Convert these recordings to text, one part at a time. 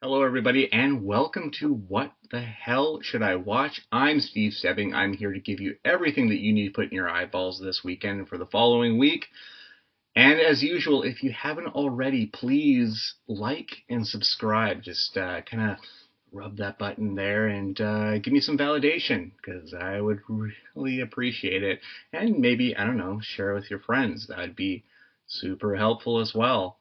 Hello, everybody, and welcome to What the Hell Should I Watch? I'm Steve Stebbing. I'm here to give you everything that you need to put in your eyeballs this weekend and for the following week. And as usual, if you haven't already, please like and subscribe. Just kind of rub that button there and give me some validation because I would really appreciate it. And maybe, I don't know, share it with your friends. That'd be super helpful as well.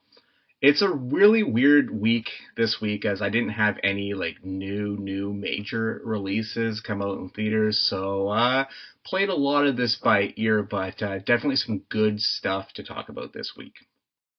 It's a really weird week this week as I didn't have any like new major releases come out in theaters, so played a lot of this by ear, but definitely some good stuff to talk about this week.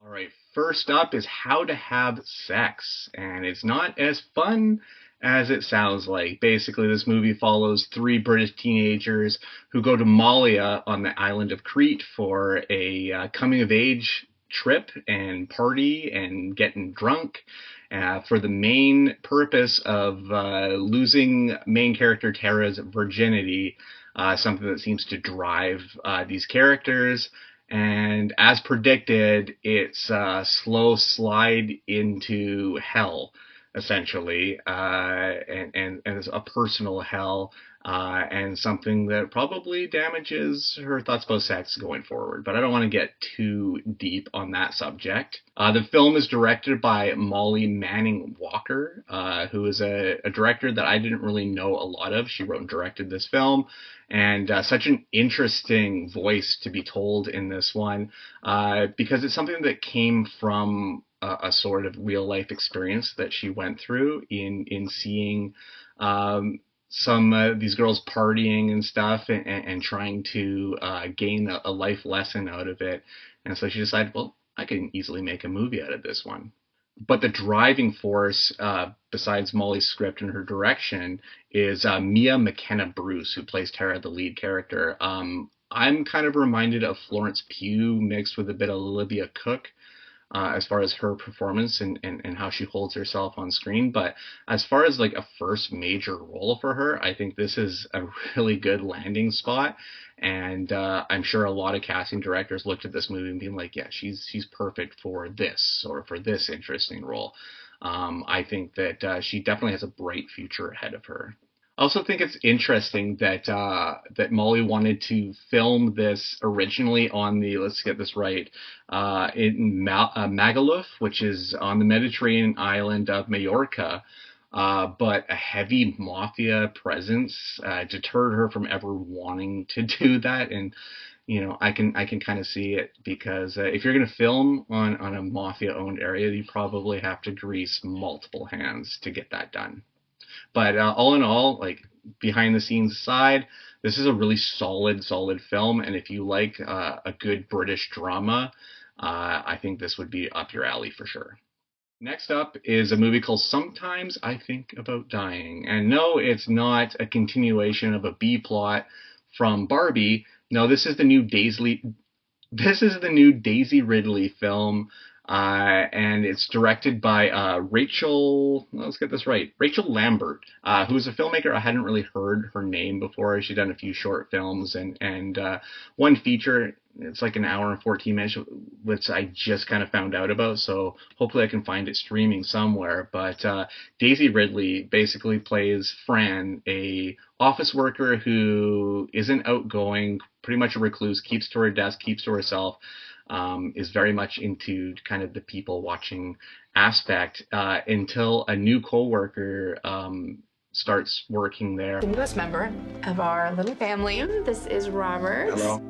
All right, first up is How to Have Sex, and it's not as fun as it sounds like. Basically, this movie follows three British teenagers who go to Malia on the island of Crete for a coming of age trip and party and getting drunk for the main purpose of losing main character Tara's virginity, something that seems to drive these characters. And as predicted, it's a slow slide into hell, essentially, and it's a personal hell, and something that probably damages her thoughts about sex going forward. But I don't want to get too deep on that subject. The film is directed by Molly Manning Walker, who is a director that I didn't really know a lot of. She wrote and directed this film, and such an interesting voice to be told in this one, because it's something that came from a sort of real life experience that she went through in seeing some these girls partying and stuff and trying to gain a life lesson out of it. And so she decided, well, I can easily make a movie out of this one. But the driving force, besides Molly's script and her direction, is Mia McKenna Bruce, who plays Tara, the lead character. I'm kind of reminded of Florence Pugh mixed with a bit of Olivia Cook, as far as her performance and how she holds herself on screen. But as far as like a first major role for her, I think this is a really good landing spot. And I'm sure a lot of casting directors looked at this movie and being like, yeah, she's perfect for this or for this interesting role. I think that she definitely has a bright future ahead of her. I also think it's interesting that that Molly wanted to film this originally on the, let's get this right, in Magaluf, which is on the Mediterranean island of Majorca. But a heavy mafia presence deterred her from ever wanting to do that, and I can kind of see it because if you're going to film on a mafia-owned area, you probably have to grease multiple hands to get that done. But all in all, like behind the scenes aside, this is a really solid film. And if you like a good British drama, I think this would be up your alley for sure. Next up is a movie called Sometimes I Think About Dying. And no, it's not a continuation of a B plot from Barbie. No, this is the new Daisy Ridley film, and it's directed by Rachel. Let's get this right. Rachel Lambert, who is a filmmaker I hadn't really heard her name before. She'd done a few short films and one feature. It's like an hour and 14 minutes, which I just kind of found out about. So hopefully I can find it streaming somewhere. But Daisy Ridley basically plays Fran, a office worker who isn't outgoing, pretty much a recluse, keeps to her desk, keeps to herself, is very much into kind of the people watching aspect until a new coworker starts working there. The newest member of our little family. This is Robert. Hello.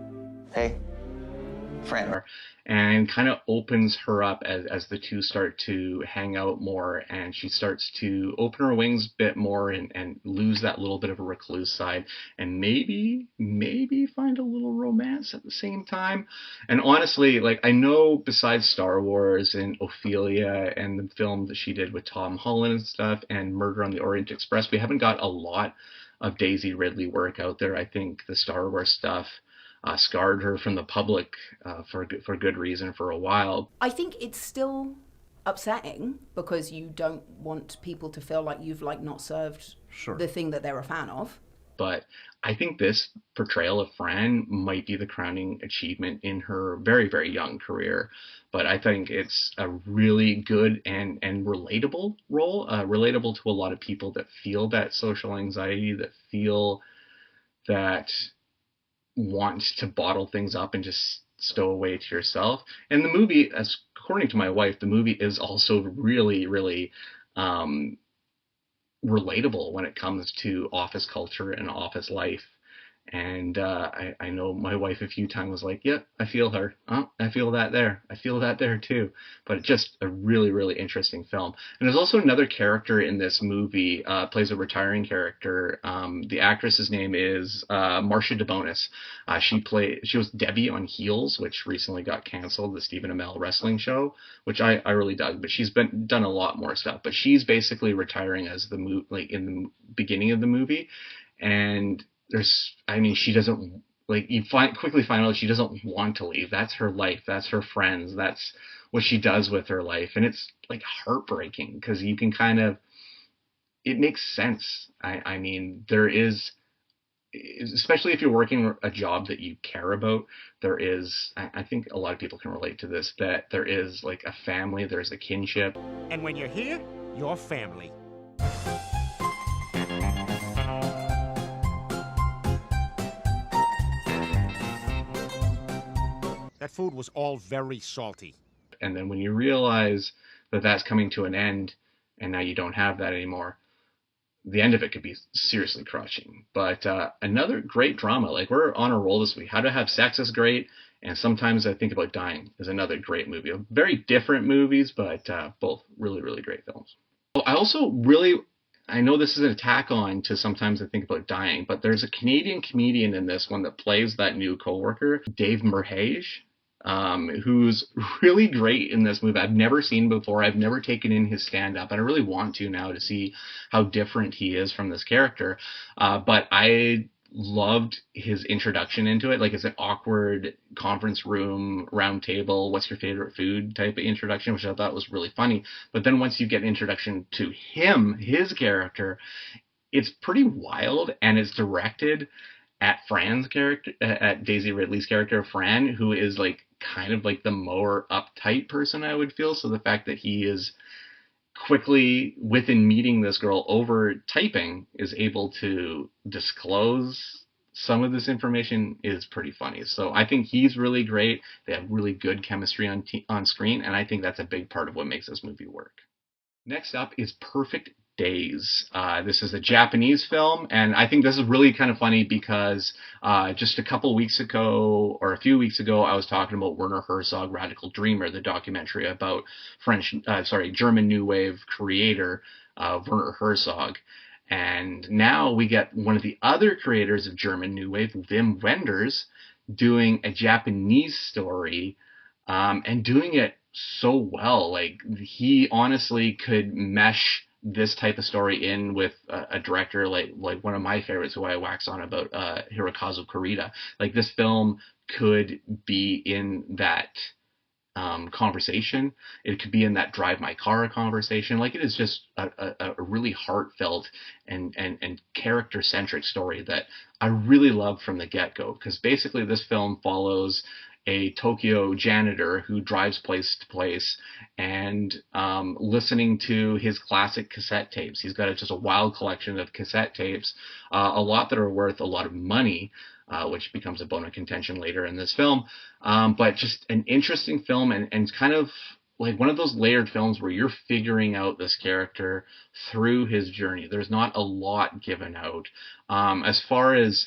Hey. Fran. And kind of opens her up as the two start to hang out more, and she starts to open her wings a bit more and lose that little bit of a recluse side and maybe find a little romance at the same time. And honestly, like, I know besides Star Wars and Ophelia and the film that she did with Tom Holland and stuff and Murder on the Orient Express, we haven't got a lot of Daisy Ridley work out there. I think the Star Wars stuff scarred her from the public for good reason for a while. I think it's still upsetting because you don't want people to feel like you've like not served the thing that they're a fan of. But I think this portrayal of Fran might be the crowning achievement in her very, very young career. But I think it's a really good and relatable role, relatable to a lot of people that feel that social anxiety, that feel that want to bottle things up and just stow away to yourself. And the movie, as according to my wife, the movie is also really, really um, relatable when it comes to office culture and office life. And I know my wife a few times was like, "Yep, I feel her. Oh, I feel that there. I feel that there too." But it's just a really, really interesting film. And there's also another character in this movie, plays a retiring character. The actress's name is Marcia DeBonis. She was Debbie on Heels, which recently got canceled, the Stephen Amell wrestling show, which I really dug. But she's been done a lot more stuff. But she's basically retiring as like in the beginning of the movie, and she doesn't, like, quickly find out she doesn't want to leave. That's her life. That's her friends. That's what she does with her life. And it's like heartbreaking because you can it makes sense. I mean, there is, especially if you're working a job that you care about, there is, I think a lot of people can relate to this, that there is like a family, there's a kinship. And when you're here, you're family. That food was all very salty. And then when you realize that that's coming to an end and now you don't have that anymore, the end of it could be seriously crushing. But another great drama, like we're on a roll this week. How to Have Sex is great. And Sometimes I Think About Dying is another great movie. Very different movies, but both really, really great films. I also really, I know this is an attack on to Sometimes I Think About Dying, but there's a Canadian comedian in this one that plays that new coworker, Dave Merheige, who's really great in this movie. I've never seen before. I've never taken in his stand-up, and I really want to now to see how different he is from this character. But I loved his introduction into it. Like, it's an awkward conference room, round table, what's your favorite food type of introduction, which I thought was really funny. But then once you get an introduction to him, his character, it's pretty wild, and it's directed at Fran's character, at Daisy Ridley's character, Fran, who is like kind of like the more uptight person, I would feel. So the fact that he is quickly, within meeting this girl over typing, is able to disclose some of this information is pretty funny. So I think he's really great. They have really good chemistry on screen, and I think that's a big part of what makes this movie work. Next up is Perfect Days. This is a Japanese film, and I think this is really kind of funny because just a few weeks ago, I was talking about Werner Herzog, Radical Dreamer, the documentary about German New Wave creator Werner Herzog. And now we get one of the other creators of German New Wave, Wim Wenders, doing a Japanese story, and doing it so well. Like, he honestly could mesh this type of story in with a director like one of my favorites, who I wax on about, Hirokazu Kurita. Like, this film could be in that conversation. It could be in that Drive My Car conversation. Like, it is just a really heartfelt and character-centric story that I really love from the get-go, because basically this film follows a Tokyo janitor who drives place to place and listening to his classic cassette tapes. He's got just a wild collection of cassette tapes, a lot that are worth a lot of money, which becomes a bone of contention later in this film. But just an interesting film, and kind of like one of those layered films where you're figuring out this character through his journey. There's not a lot given out. As far as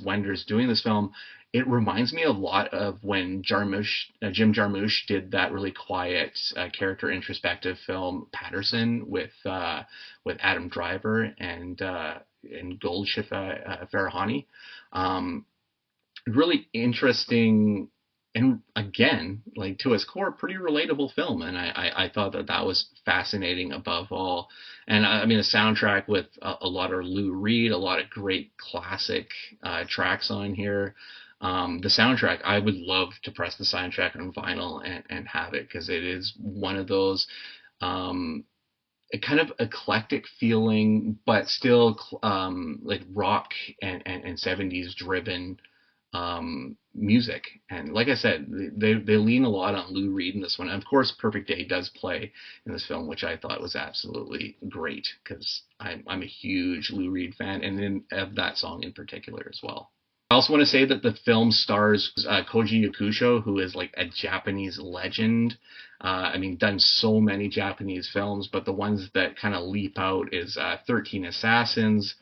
Wenders doing this film, it reminds me a lot of when Jim Jarmusch did that really quiet, character introspective film Patterson with Adam Driver and Golshifteh Farahani. Really interesting, and again, like, to its core, pretty relatable film. And I thought that was fascinating above all. And I mean, a soundtrack with a lot of Lou Reed, a lot of great classic tracks on here. The soundtrack, I would love to press the soundtrack on vinyl and have it, because it is one of those a kind of eclectic feeling, but still like rock and 70s driven music. And like I said, they lean a lot on Lou Reed in this one. And of course, Perfect Day does play in this film, which I thought was absolutely great because I'm a huge Lou Reed fan, and then of that song in particular as well. I also want to say that the film stars Koji Yakusho, who is like a Japanese legend. I mean, done so many Japanese films, but the ones that kind of leap out is 13 Assassins,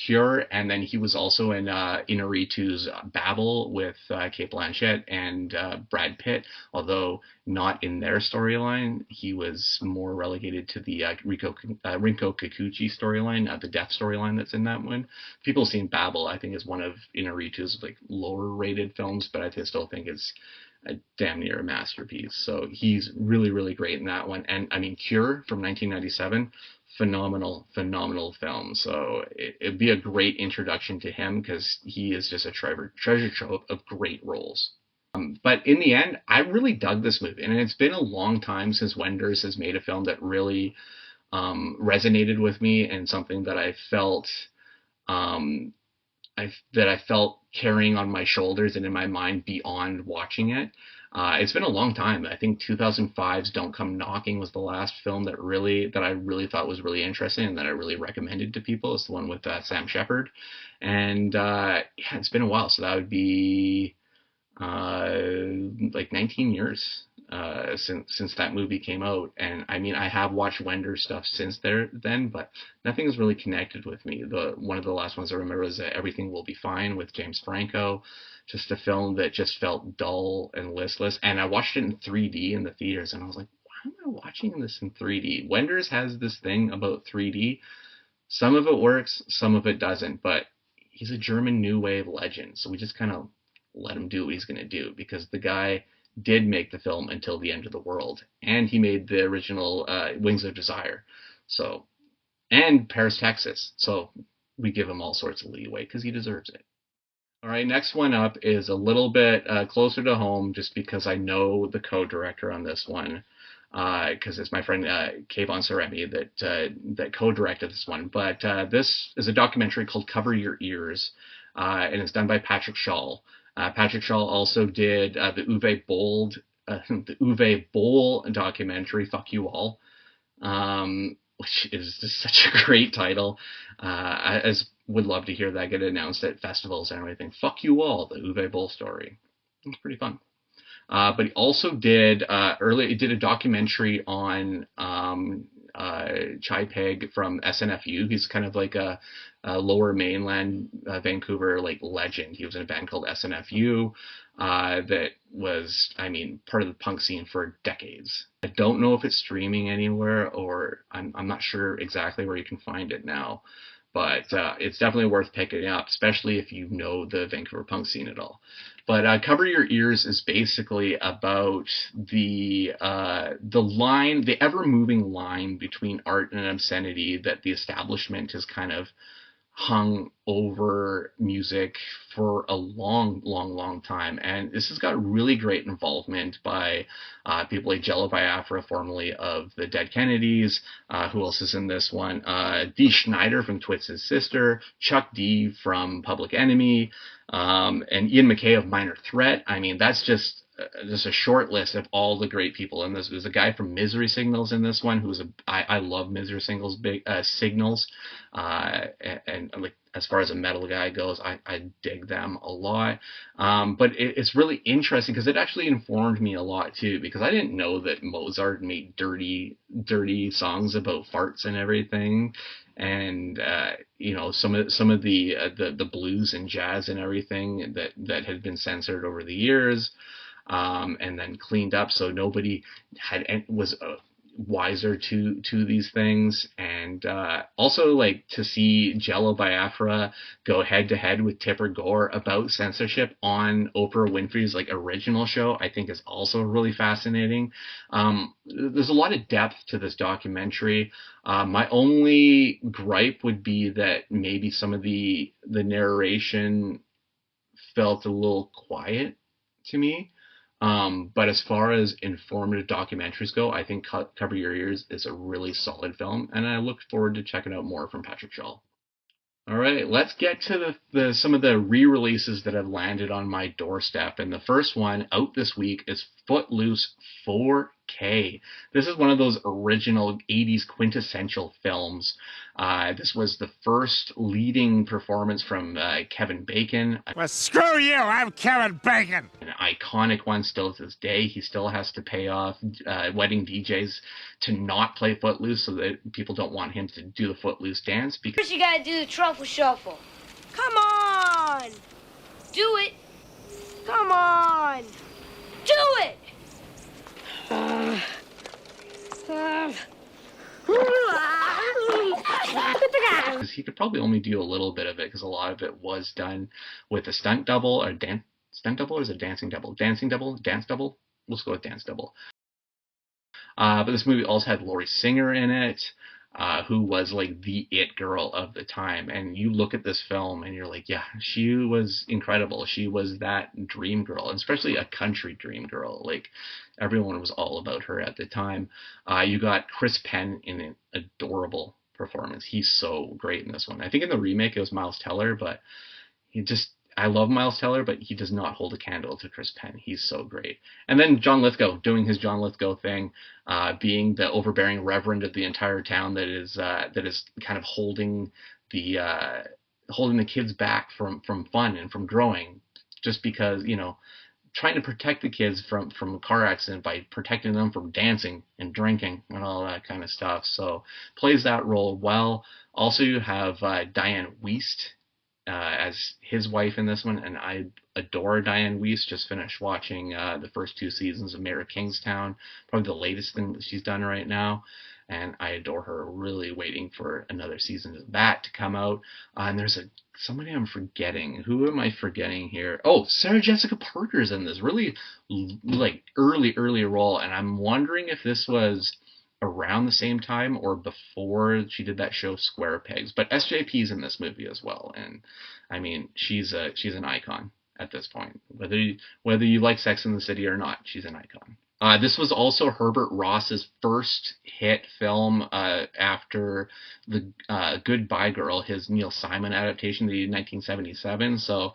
Cure, and then he was also in Inarritu's Babel with Cate Blanchett and Brad Pitt, although not in their storyline. He was more relegated to the Rinko Kikuchi storyline, the death storyline that's in that one. People have seen Babel, I think, is one of Inarritu's like lower rated films, but I still think it's a damn near a masterpiece. So he's really, really great in that one. And I mean, Cure from 1997, phenomenal film. So it'd be a great introduction to him because he is just a treasure trove of great roles. But in the end, I really dug this movie, and it's been a long time since Wenders has made a film that really resonated with me and something that I felt carrying on my shoulders and in my mind beyond watching it. It's been a long time. I think 2005's Don't Come Knocking was the last film that I really thought was really interesting and that I really recommended to people. It's the one with Sam Shepard. And yeah, it's been a while. So that would be like 19 years since that movie came out. And I mean, I have watched Wender stuff since then, but nothing has really connected with me. One of the last ones I remember was Everything Will Be Fine with James Franco. Just a film that just felt dull and listless. And I watched it in 3D in the theaters, and I was like, why am I watching this in 3D? Wenders has this thing about 3D. Some of it works, some of it doesn't, but he's a German New Wave legend, so we just kind of let him do what he's going to do, because the guy did make the film Until the End of the World, and he made the original Wings of Desire, so, and Paris, Texas, so we give him all sorts of leeway because he deserves it. All right, next one up is a little bit closer to home, just because I know the co-director on this one, because it's my friend Kayvon Saremi that co-directed this one. But this is a documentary called Cover Your Ears, and it's done by Patrick Schall. Patrick Schall also did the Uwe Boll documentary, Fuck You All, which is just such a great title. I would love to hear that get announced at festivals and everything. Fuck You All, the Uwe Boll story. It's pretty fun. But he also did he did a documentary on Chai Peg from SNFU. He's kind of like a lower mainland Vancouver like legend. He was in a band called SNFU that was, I mean, part of the punk scene for decades. I don't know if it's streaming anywhere, or I'm not sure exactly where you can find it now. But it's definitely worth picking up, especially if you know the Vancouver punk scene at all. But Cover Your Ears is basically about the ever-moving line between art and obscenity that the establishment has kind of hung over music for a long time. And this has got really great involvement by people like Jello Biafra, formerly of the Dead Kennedys. Who else is in this one? Dee Schneider from Twisted Sister, Chuck D from Public Enemy, and Ian MacKaye of Minor Threat. I mean, that's just a short list of all the great people in this. There's a guy from Misery Signals in this one I love Misery Signals Signals, and like, as far as a metal guy goes, I dig them a lot. But it's really interesting because it actually informed me a lot too, because I didn't know that Mozart made dirty songs about farts and everything. And you know, some of the blues and jazz and everything that had been censored over the years. And then cleaned up so nobody was wiser to these things. And also, like, to see Jello Biafra go head to head with Tipper Gore about censorship on Oprah Winfrey's like original show, I think is also really fascinating. There's a lot of depth to this documentary. My only gripe would be that maybe some of the narration felt a little quiet to me. But as far as informative documentaries go, I think Cover Your Ears is a really solid film, and I look forward to checking out more from Patrick Shaw. All right, let's get to some of the re-releases that have landed on my doorstep. And the first one out this week is Footloose 4K. This is one of those original 80s quintessential films. This was the first leading performance from Kevin Bacon. Well, screw you! I'm Kevin Bacon! An iconic one still to this day. He still has to pay off wedding DJs to not play Footloose so that people don't want him to do the Footloose dance. Because First you gotta do the truffle shuffle. Come on! Do it! Come on! Do it! He could probably only do a little bit of it because a lot of it was done with a stunt double or stunt double, or is it dancing double? Dancing double? Dance double? Let's go with dance double. But this movie also had Laurie Singer in it, who was like the it girl of the time. And you look at this film and you're like, yeah, she was incredible. She was that dream girl, and especially a country dream girl. Like everyone was all about her at the time. You got Chris Penn in an adorable performance. He's so great in this one. I think in the remake it was Miles Teller, but I love Miles Teller, but he does not hold a candle to Chris Penn. He's so great. And then John Lithgow doing his John Lithgow thing, being the overbearing reverend of the entire town that is kind of holding the kids back from fun and from growing, just because, trying to protect the kids from a car accident by protecting them from dancing and drinking and all that kind of stuff. So plays that role well. Also, you have Diane Wiest as his wife in this one, and I adore Diane Wiest. Just finished watching the first 2 seasons of Mayor of Kingstown, probably the latest thing that she's done right now, and I adore her. Really waiting for another season of that to come out. And there's somebody I'm forgetting. Who am I forgetting here? Oh, Sarah Jessica Parker's in this really like early role, and I'm wondering if this was around the same time or before she did that show Square Pegs. But SJP's in this movie as well, and I mean she's an icon at this point. Whether you like Sex and the City or not, she's an icon. This was also Herbert Ross's first hit film after the Goodbye Girl, his Neil Simon adaptation that he did in 1977. So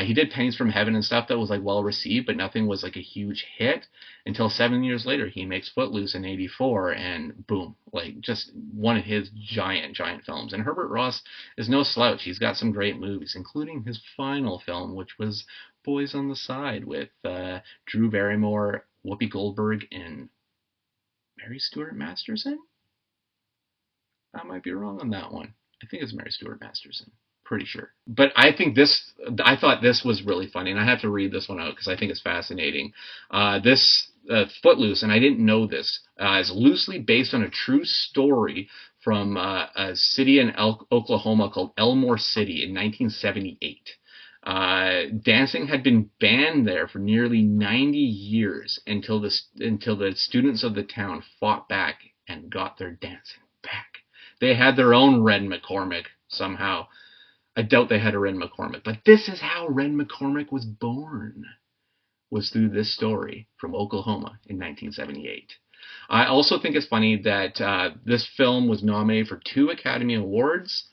he did Pennies from Heaven and stuff that was like well received, but nothing was like a huge hit until 7 years later he makes Footloose in '84, and boom, like just one of his giant films. And Herbert Ross is no slouch. He's got some great movies, including his final film, which was Boys on the Side with Drew Barrymore, Whoopi Goldberg, and Mary Stuart Masterson? I might be wrong on that one. I think it's Mary Stuart Masterson. Pretty sure. But I thought this was really funny, and I have to read this one out because I think it's fascinating. This Footloose, and I didn't know this, is loosely based on a true story from a city in Oklahoma called Elmore City in 1978. Dancing had been banned there for nearly 90 years until the students of the town fought back and got their dancing back. They had their own Ren McCormick somehow. I doubt they had a Ren McCormick, but this is how Ren McCormick was born, was through this story from Oklahoma in 1978. I also think it's funny that this film was nominated for 2 Academy Awards,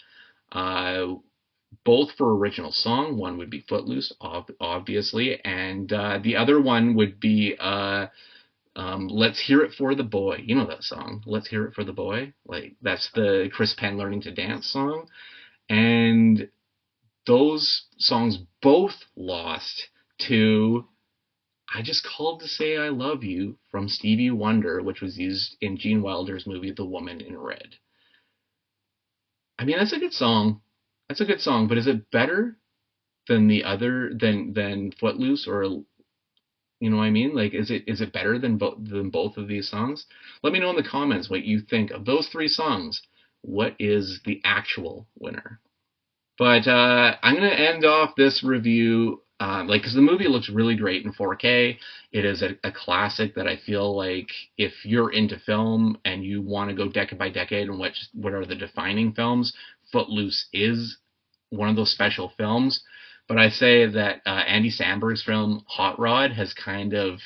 both for original song. One would be Footloose, obviously, and the other one would be Let's Hear It for the Boy. You know that song, Let's Hear It for the Boy? Like, that's the Chris Penn Learning to Dance song. And those songs both lost to I Just Called to Say I Love You from Stevie Wonder, which was used in Gene Wilder's movie The Woman in Red. I mean, that's a good song. That's a good song, but is it better than the other than Footloose, or you know what I mean? Like, is it better than both of these songs? Let me know in the comments what you think of those 3 songs. What is the actual winner? But I'm going to end off this review, because the movie looks really great in 4K. It is a classic that I feel like if you're into film and you want to go decade by decade and what are the defining films, Footloose is one of those special films. But I say that Andy Samberg's film Hot Rod has kind of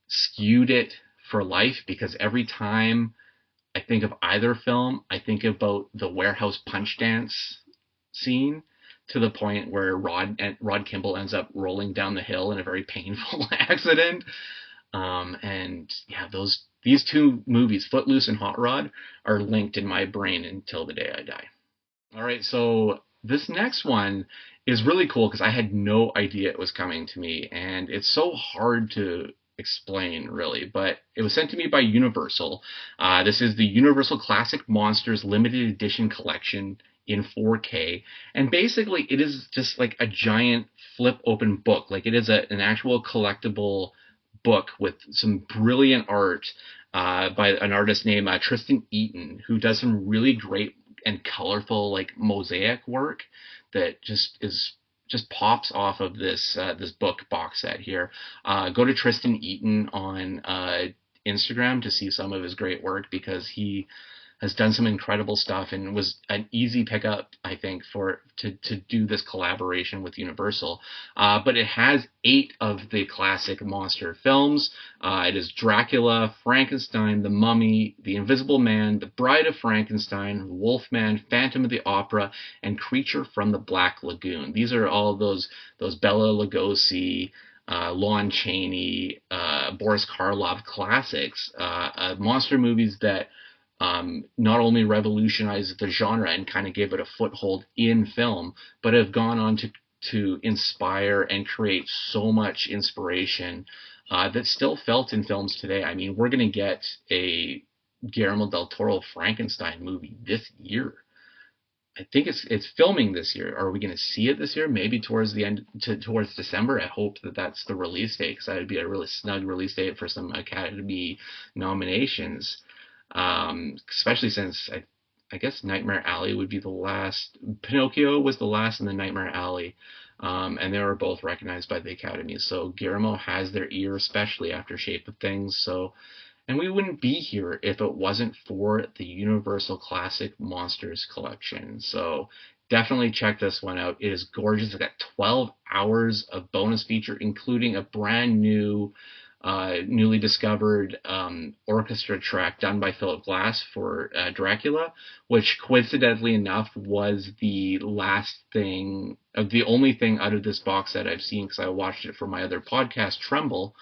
skewed it for life, because every time I think of either film, I think about the warehouse punch dance scene, to the point where Rod Kimball ends up rolling down the hill in a very painful accident. And yeah, these two movies, Footloose and Hot Rod, are linked in my brain until the day I die. All right, so this next one is really cool because I had no idea it was coming to me, and it's so hard to explain, really, but it was sent to me by Universal. This is the Universal Classic Monsters Limited Edition Collection in 4K, and basically it is just like a giant flip open book. Like, it is an actual collectible book with some brilliant art by an artist named Tristan Eaton, who does some really great and colorful, like, mosaic work that just pops off of this book box set here. Go to Tristan Eaton on Instagram to see some of his great work, because he has done some incredible stuff and was an easy pickup, I think, to do this collaboration with Universal. But it has 8 of the classic monster films. It is Dracula, Frankenstein, The Mummy, The Invisible Man, The Bride of Frankenstein, Wolfman, Phantom of the Opera, and Creature from the Black Lagoon. These are all those Bela Lugosi, Lon Chaney, Boris Karloff classics, monster movies that not only revolutionized the genre and kind of gave it a foothold in film, but have gone on to inspire and create so much inspiration that's still felt in films today. I mean, we're going to get a Guillermo del Toro Frankenstein movie this year. I think it's filming this year. Are we going to see it this year? Maybe towards the end, towards December. I hope that's the release date, because that would be a really snug release date for some Academy nominations. Especially since I guess Nightmare Alley would be the last. Pinocchio was the last in the Nightmare Alley, and they were both recognized by the Academy. So Guillermo has their ear, especially after Shape of Things. So, and we wouldn't be here if it wasn't for the Universal Classic Monsters collection. So definitely check this one out. It is gorgeous. It's got 12 hours of bonus feature, including a brand new newly discovered orchestra track done by Philip Glass for Dracula, which coincidentally enough was the only thing out of this box set I've seen, because I watched it for my other podcast, Tremble.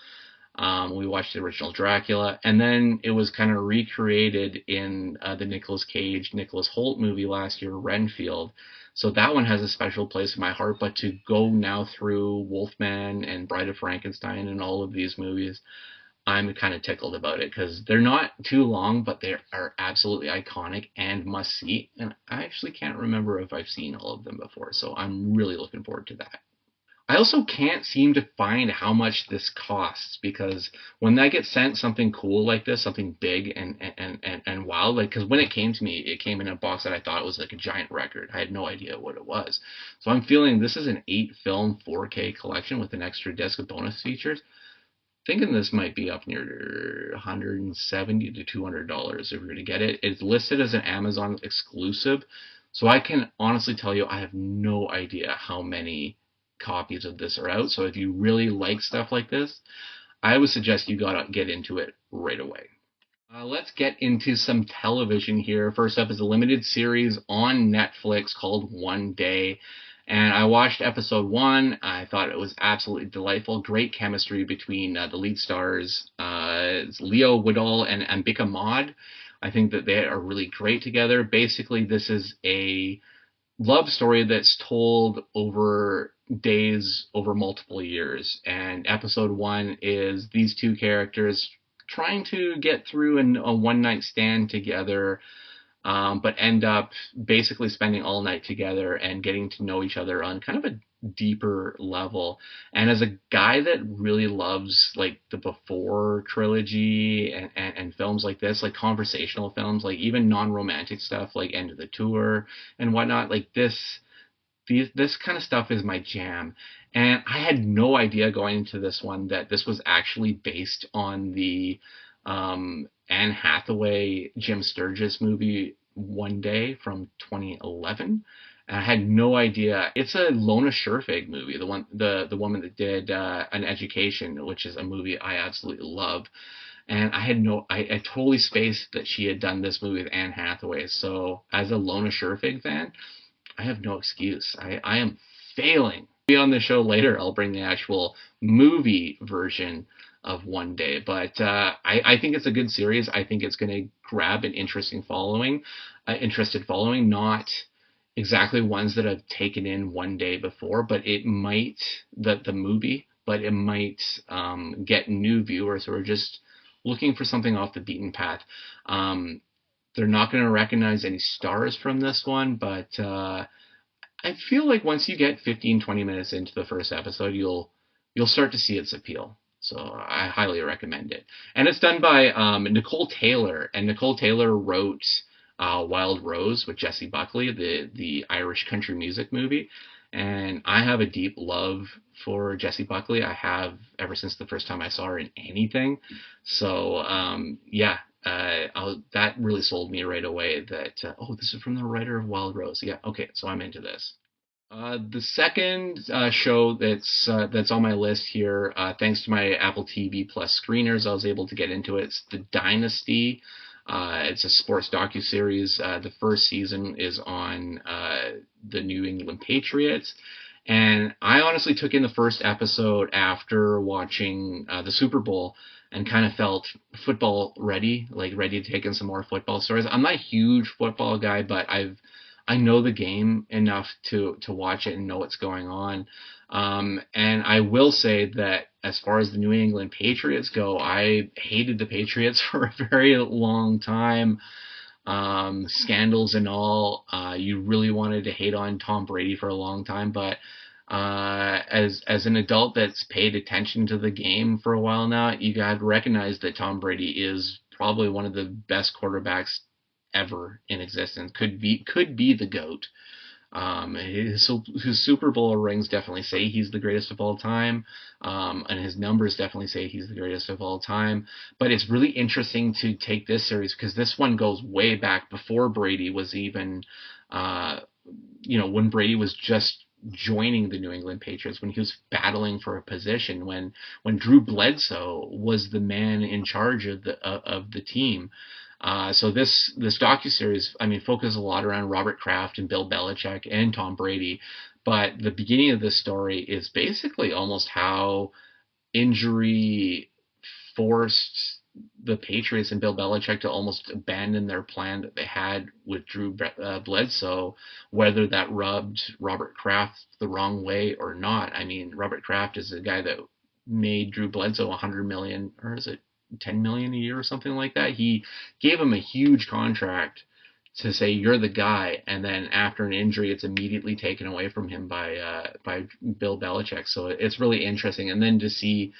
We watched the original Dracula, and then it was kind of recreated in the Nicolas Cage, Nicholas Hoult movie last year, Renfield. So that one has a special place in my heart. But to go now through Wolfman and Bride of Frankenstein and all of these movies, I'm kind of tickled about it, because they're not too long, but they are absolutely iconic and must see. And I actually can't remember if I've seen all of them before, so I'm really looking forward to that. I also can't seem to find how much this costs, because when I get sent something cool like this, something big and wild, like, because when it came to me, it came in a box that I thought was like a giant record. I had no idea what it was. So I'm feeling this is an 8-film 4K collection with an extra disc of bonus features. Thinking this might be up near $170 to $200 if you're going to get it. It's listed as an Amazon exclusive, so I can honestly tell you I have no idea how many copies of this are out. So if you really like stuff like this, I would suggest you gotta get into it right away. Let's get into some television here. First up is a limited series on Netflix called One Day. And I watched episode 1. I thought it was absolutely delightful. Great chemistry between the lead stars, Leo Woodall and Ambika Maud. I think that they are really great together. Basically, this is a love story that's told over days, over multiple years. And episode 1 is these two characters trying to get through a one-night stand together, but end up basically spending all night together and getting to know each other on kind of a deeper level. And as a guy that really loves like the Before trilogy and films like this, like conversational films, like even non-romantic stuff like End of the Tour and whatnot, like this kind of stuff is my jam. And I had no idea going into this one that this was actually based on the Anne Hathaway, Jim Sturgis movie One Day from 2011. And I had no idea. It's a Lona Scherfig movie, the woman that did An Education, which is a movie I absolutely love. And I totally spaced that she had done this movie with Anne Hathaway. So as a Lona Scherfig fan, I have no excuse. I am failing. Be on the show later. I'll bring the actual movie version of One Day. But I think it's a good series. I think it's going to grab an interested following, not exactly ones that I've taken in one day before, but it might, the movie, but it might get new viewers who are just looking for something off the beaten path. They're not going to recognize any stars from this one, but I feel like once you get 15-20 minutes into the first episode, you'll start to see its appeal. So I highly recommend it. And it's done by Nicole Taylor, and Nicole Taylor wrote Wild Rose with Jessie Buckley, the Irish country music movie. And I have a deep love for Jessie Buckley. I have ever since the first time I saw her in anything. So that really sold me right away that, this is from the writer of Wild Rose. Yeah, okay, so I'm into this. The second show that's on my list here, thanks to my Apple TV Plus screeners, I was able to get into it. It's The Dynasty. It's a sports docuseries. The first season is on the New England Patriots. And I honestly took in the first episode after watching the Super Bowl and kind of felt football ready to take in some more football stories. I'm not a huge football guy, but I know the game enough to watch it and know what's going on. And I will say that as far as the New England Patriots go, I hated the Patriots for a very long time. Scandals and all. You really wanted to hate on Tom Brady for a long time, but as an adult that's paid attention to the game for a while now, you got to recognize that Tom Brady is probably one of the best quarterbacks ever in existence. Could be the GOAT. His Super Bowl rings definitely say he's the greatest of all time, and his numbers definitely say he's the greatest of all time. But it's really interesting to take this series because this one goes way back before Brady was even, when Brady was just joining the New England Patriots, when he was battling for a position, when Drew Bledsoe was the man in charge of the team. So this docuseries, focuses a lot around Robert Kraft and Bill Belichick and Tom Brady, but the beginning of this story is basically almost how injury forced the Patriots and Bill Belichick to almost abandon their plan that they had with Drew Bledsoe, whether that rubbed Robert Kraft the wrong way or not. Robert Kraft is a guy that made Drew Bledsoe $100 million, or is it $10 million a year or something like that. He gave him a huge contract to say, you're the guy, and then after an injury, it's immediately taken away from him by Bill Belichick. So it's really interesting. And then to see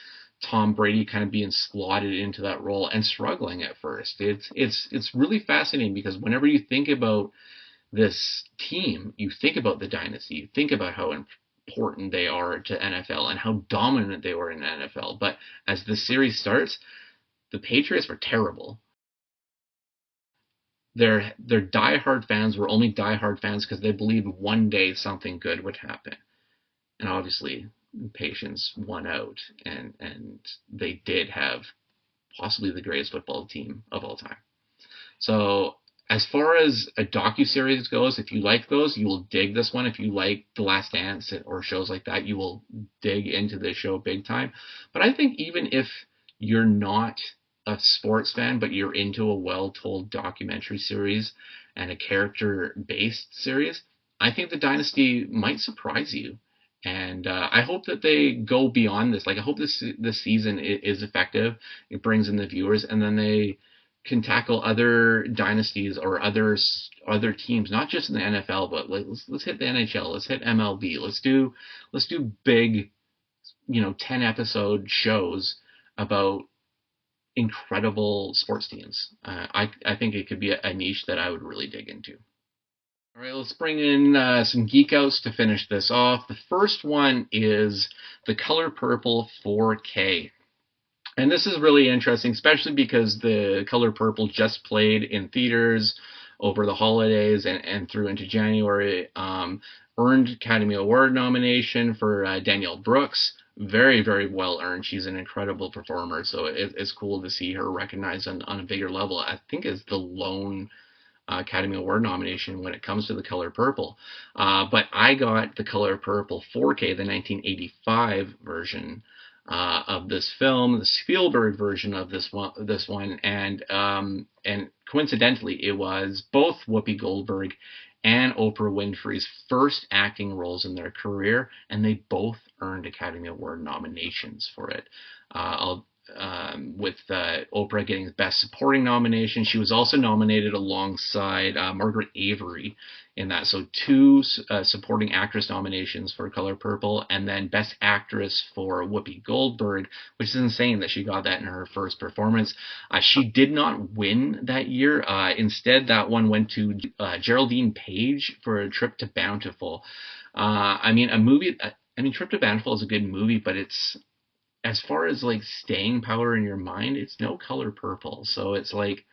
Tom Brady kind of being slotted into that role and struggling at first, it's really fascinating because whenever you think about this team, you think about the dynasty, you think about how important they are to NFL and how dominant they were in the NFL. But as the series starts, the Patriots were terrible. Their diehard fans were only diehard fans because they believed one day something good would happen. And obviously, patience won out, and they did have possibly the greatest football team of all time. So as far as a docuseries goes, if you like those, you will dig this one. If you like The Last Dance or shows like that, you will dig into this show big time. But I think even if you're not a sports fan, but you're into a well-told documentary series and a character-based series, I think The Dynasty might surprise you. And I hope that they go beyond this. I hope this season is effective. It brings in the viewers, and then they can tackle other dynasties or other teams, not just in the NFL, but let's hit the NHL. Let's hit MLB. Let's do big, 10-episode shows about incredible sports teams. I think it could be a niche that I would really dig into. All right, let's bring in some geek outs to finish this off. The first one is The Color Purple 4K. And this is really interesting, especially because The Color Purple just played in theaters over the holidays and through into January. Earned Academy Award nomination for Danielle Brooks. Very, very well earned. She's an incredible performer, so it's cool to see her recognized on a bigger level. I think is the lone Academy Award nomination when it comes to The Color Purple. But I got The Color Purple 4K, the 1985 version of this film, the Spielberg version of this one, and coincidentally, it was both Whoopi Goldberg and Oprah Winfrey's first acting roles in their career, and they both earned Academy Award nominations for it. With Oprah getting Best Supporting nomination. She was also nominated alongside Margaret Avery in that. So 2 supporting actress nominations for Color Purple, and then Best Actress for Whoopi Goldberg, which is insane that she got that in her first performance. She did not win that year. Instead, that one went to Geraldine Page for A Trip to Bountiful. Trip to Bountiful is a good movie, but it's, as far as like staying power in your mind, it's no Color Purple. So it's like,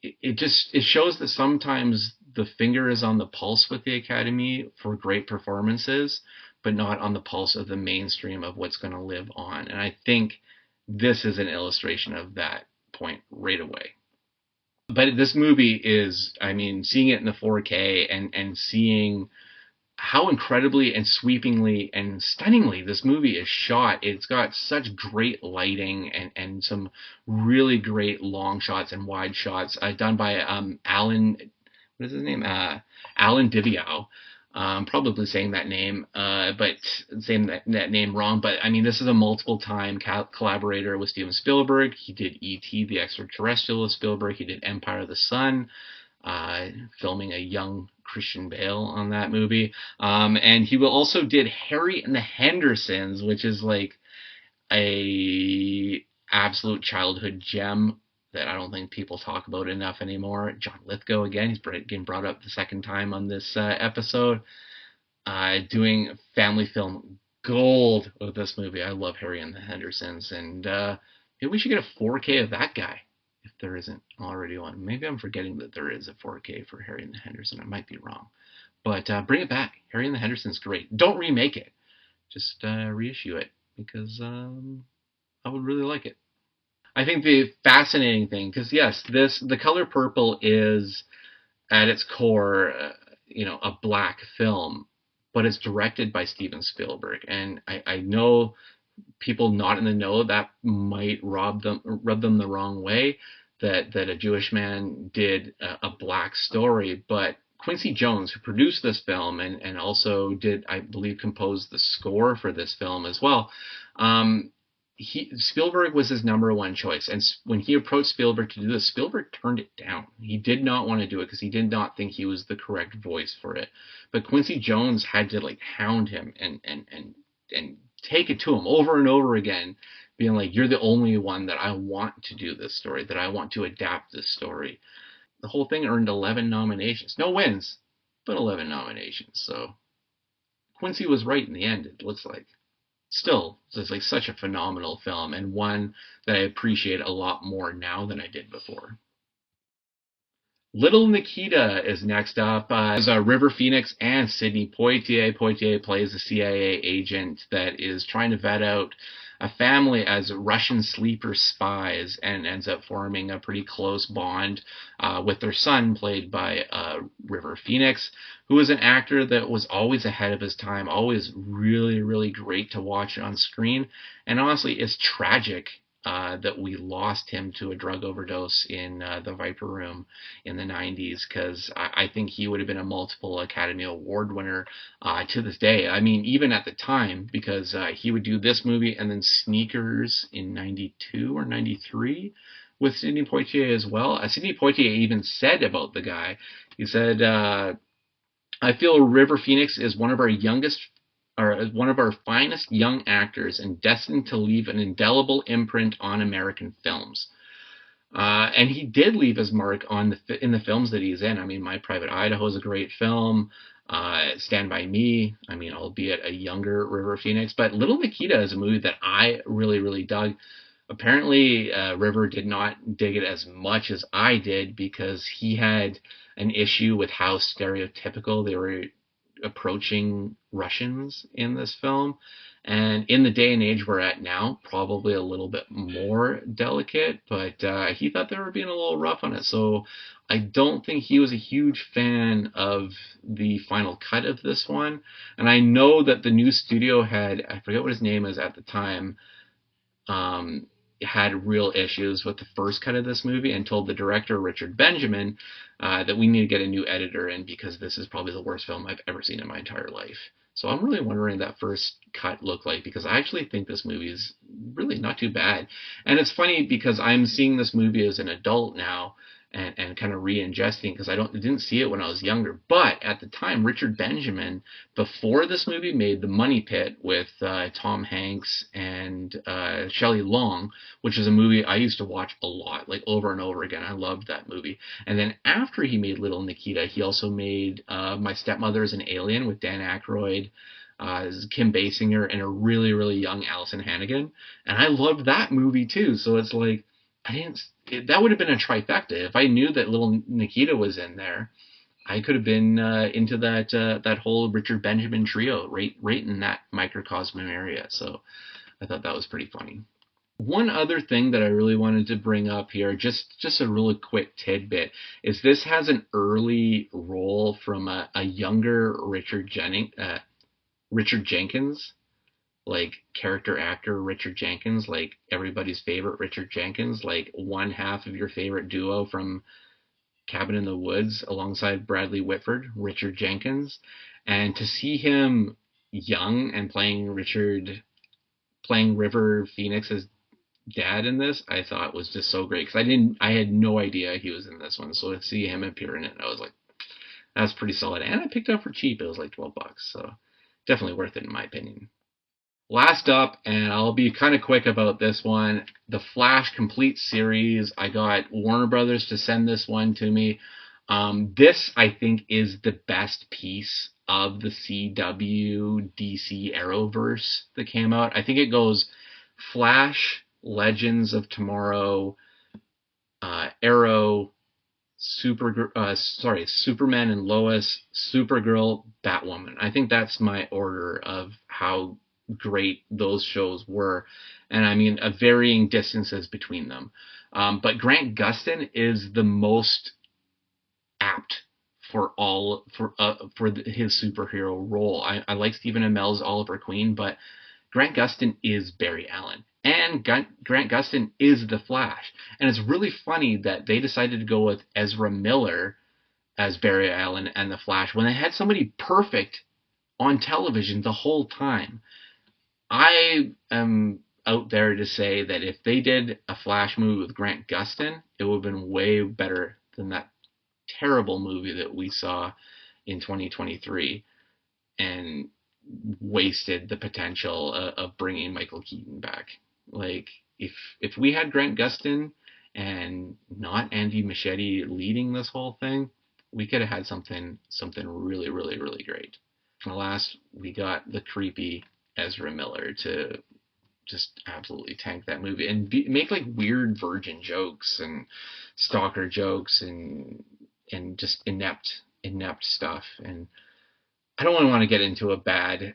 it shows that sometimes the finger is on the pulse with the Academy for great performances, but not on the pulse of the mainstream of what's going to live on. And I think this is an illustration of that point right away. But this movie is, seeing it in the 4K and seeing how incredibly and sweepingly and stunningly this movie is shot. It's got such great lighting and some really great long shots and wide shots done by Alan, what is his name? Alan Diviow. Probably saying that name, but saying that name wrong. But this is a multiple time collaborator with Steven Spielberg. He did E.T. the Extraterrestrial with Spielberg. He did Empire of the Sun, filming a young Christian Bale on that movie. And he also did Harry and the Hendersons, which is like a absolute childhood gem that I don't think people talk about enough anymore. John Lithgow, again, he's getting brought up the second time on this episode, doing family film gold with this movie. I love Harry and the Hendersons, and maybe we should get a 4K of that guy, if there isn't already one. Maybe I'm forgetting that there is a 4K for Harry and the Henderson. I might be wrong. But bring it back. Harry and the Henderson's great. Don't remake it. Just reissue it, because I would really like it. I think the fascinating thing, because yes, The Color Purple is at its core, a black film, but it's directed by Steven Spielberg. And I know people not in the know that might rub them the wrong way, that a Jewish man did a black story, but Quincy Jones, who produced this film and also did, I believe, compose the score for this film as well, Spielberg was his number one choice. And when he approached Spielberg to do this, Spielberg turned it down. He did not want to do it because he did not think he was the correct voice for it. But Quincy Jones had to hound him and take it to him over and over again, being like, you're the only one that I want to do this story, that I want to adapt this story. The whole thing earned 11 nominations. No wins, but 11 nominations. So Quincy was right in the end, it looks like. Still, it's such a phenomenal film, and one that I appreciate a lot more now than I did before. Little Nikita is next up. As River Phoenix and Sidney Poitier. Poitier plays a CIA agent that is trying to vet out a family as Russian sleeper spies, and ends up forming a pretty close bond with their son, played by River Phoenix, who is an actor that was always ahead of his time, always really, really great to watch on screen. And honestly, it's tragic that we lost him to a drug overdose in the Viper Room in the 90s, because I think he would have been a multiple Academy Award winner to this day. Even at the time, because he would do this movie and then Sneakers in 92 or 93 with Sidney Poitier as well. Sidney Poitier even said about the guy, he said, I feel River Phoenix is one of our finest young actors and destined to leave an indelible imprint on American films. And he did leave his mark in the films that he's in. My Private Idaho is a great film. Stand By Me, albeit a younger River Phoenix. But Little Nikita is a movie that I really, really dug. Apparently, River did not dig it as much as I did, because he had an issue with how stereotypical they were approaching Russians in this film. And in the day and age we're at now, probably a little bit more delicate, but he thought they were being a little rough on it. So I don't think he was a huge fan of the final cut of this one. And I know that the new studio had, I forget what his name is at the time, had real issues with the first cut of this movie and told the director, Richard Benjamin, that we need to get a new editor in because this is probably the worst film I've ever seen in my entire life. So I'm really wondering that first cut looked like, because I actually think this movie is really not too bad. And it's funny because I'm seeing this movie as an adult now and kind of re-ingesting, because I didn't see it when I was younger. But at the time, Richard Benjamin, before this movie, made The Money Pit with Tom Hanks and Shelley Long, which is a movie I used to watch a lot, like over and over again. I loved that movie. And then after he made Little Nikita, he also made My Stepmother is an Alien with Dan Aykroyd, Kim Basinger, and a really, really young Allison Hannigan. And I loved that movie too. So it's like, that would have been a trifecta. If I knew that Little Nikita was in there, I could have been into that whole Richard Benjamin trio, right in that microcosm area. So I thought that was pretty funny. One other thing that I really wanted to bring up here, just a really quick tidbit, is this has an early role from a younger Richard Jenkins, like character actor Richard Jenkins, like everybody's favorite Richard Jenkins, like one half of your favorite duo from Cabin in the Woods alongside Bradley Whitford, Richard Jenkins. And to see him young and playing River Phoenix's dad in this, I thought was just so great, because I had no idea he was in this one. So to see him appear in it, I was like, that's pretty solid. And I picked it up for cheap. It was like $12, so definitely worth it in my opinion. Last up, and I'll be kind of quick about this one, the Flash Complete Series. I got Warner Brothers to send this one to me. This, I think, is the best piece of the CW DC Arrowverse that came out. I think it goes Flash, Legends of Tomorrow, Arrow, Superman and Lois, Supergirl, Batwoman. I think that's my order of how great those shows were, and I mean varying distances between them. But Grant Gustin is the most apt for his superhero role. I like Stephen Amell's Oliver Queen, but Grant Gustin is Barry Allen, and Grant Gustin is the Flash. And it's really funny that they decided to go with Ezra Miller as Barry Allen and the Flash when they had somebody perfect on television the whole time. I am out there to say that if they did a Flash movie with Grant Gustin, it would have been way better than that terrible movie that we saw in 2023 and wasted the potential of bringing Michael Keaton back. Like, if we had Grant Gustin and not Andy Muschietti leading this whole thing, we could have had something really, really, really great. And last, we got the creepy Ezra Miller to just absolutely tank that movie and make like weird virgin jokes and stalker jokes and just inept stuff. And I don't want to get into a bad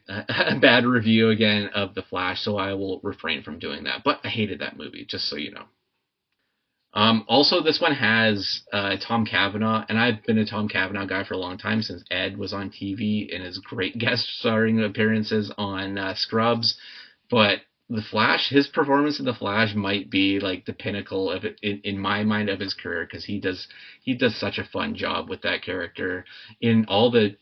review again of The Flash, so I will refrain from doing that. But I hated that movie, just so you know. Also, this one has Tom Cavanaugh, and I've been a Tom Cavanaugh guy for a long time, since Ed was on TV and his great guest starring appearances on Scrubs. But The Flash, his performance in The Flash might be like the pinnacle of it in my mind of his career, because he does such a fun job with that character in all the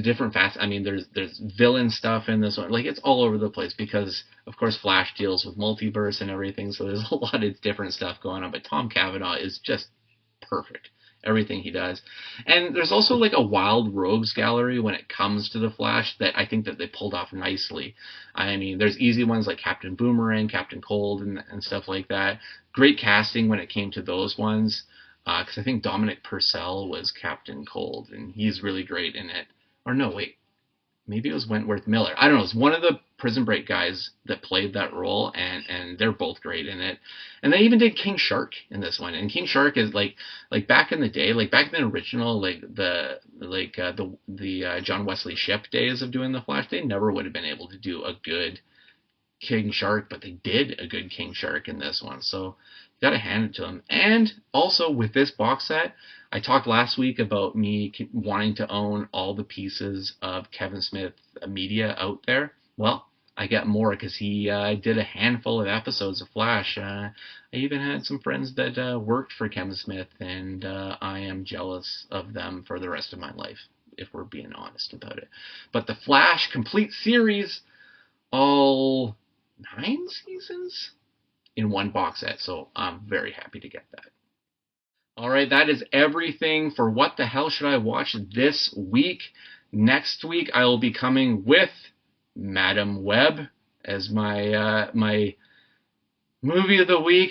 different facets. I mean, there's villain stuff in this one, like it's all over the place, because of course Flash deals with multiverse and everything, so there's a lot of different stuff going on. But Tom Cavanaugh is just perfect. Everything he does. And there's also like a wild rogues gallery when it comes to the Flash that I think that they pulled off nicely. I mean, there's easy ones like Captain Boomerang, Captain Cold, and stuff like that. Great casting when it came to those ones, because I think Dominic Purcell was Captain Cold, and he's really great in it. Or no, wait. maybe it was Wentworth Miller. I don't know. It's one of the Prison Break guys that played that role, and they're both great in it. And they even did King Shark in this one. And King Shark is like back in the day, like back in the original, the John Wesley Shipp days of doing the Flash, they never would have been able to do a good King Shark, but they did a good King Shark in this one. So you gotta hand it to them. And also with this box set, I talked last week about me wanting to own all the pieces of Kevin Smith media out there. Well, I got more because he did a handful of episodes of Flash. I even had some friends that worked for Kevin Smith, and I am jealous of them for the rest of my life, if we're being honest about it. But the Flash complete series, all 9 seasons in one box set, so I'm very happy to get that. All right, that is everything for What the Hell Should I Watch this week. Next week, I will be coming with Madam Web as my movie of the week.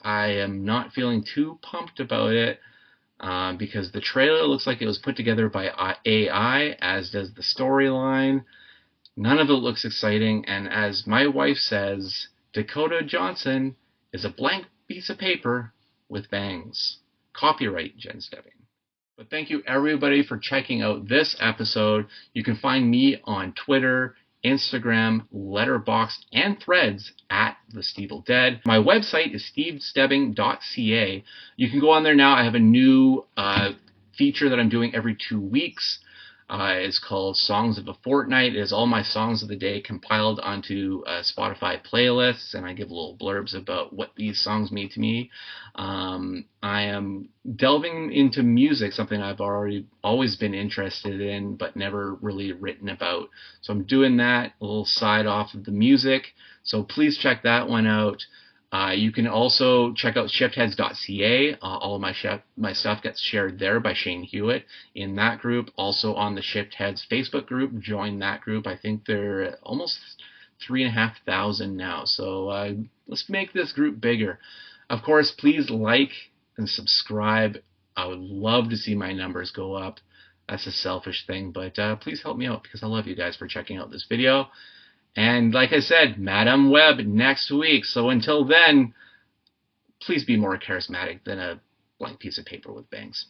I am not feeling too pumped about it because the trailer looks like it was put together by AI, as does the storyline. None of it looks exciting, and as my wife says, Dakota Johnson is a blank piece of paper with bangs. Copyright Jen Stebbing. But thank you everybody for checking out this episode. You can find me on Twitter, Instagram, Letterboxd, and Threads at The Steeple Dead. My website is stevestebbing.ca. You can go on there now. I have a new feature that I'm doing every 2 weeks. It's called Songs of a Fortnight. It is all my songs of the day compiled onto Spotify playlists, and I give little blurbs about what these songs mean to me. I am delving into music, something I've always been interested in, but never really written about. So I'm doing that, a little side off of the music. So please check that one out. You can also check out shiftheads.ca. All of my stuff gets shared there by Shane Hewitt in that group. Also on the Shift Heads Facebook group. Join that group. I think they're almost 3,500 now. So let's make this group bigger. Of course, please like and subscribe. I would love to see my numbers go up. That's a selfish thing, but please help me out because I love you guys for checking out this video. And like I said, Madam Web next week. So until then, please be more charismatic than a blank piece of paper with bangs.